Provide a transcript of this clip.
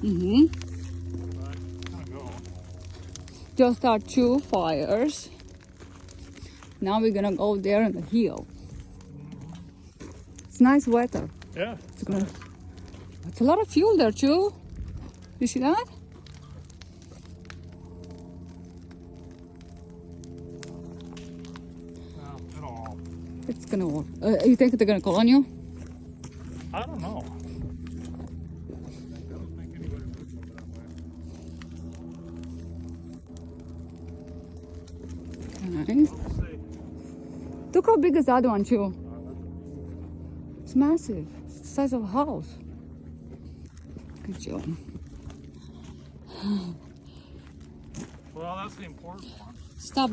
Mm-hmm. Right, go. Just our 2 fires. Now we're gonna go there on the hill. It's nice weather. Yeah. It's a lot of fuel there too. You see that? Well, it'll all. It's gonna work. You think they're gonna call on you? I don't know. I don't think anybody would go that way. Nice. We'll see. Look how big is the other one too. It's massive. It's the size of a house. Good job. Well, that's the important one. Stop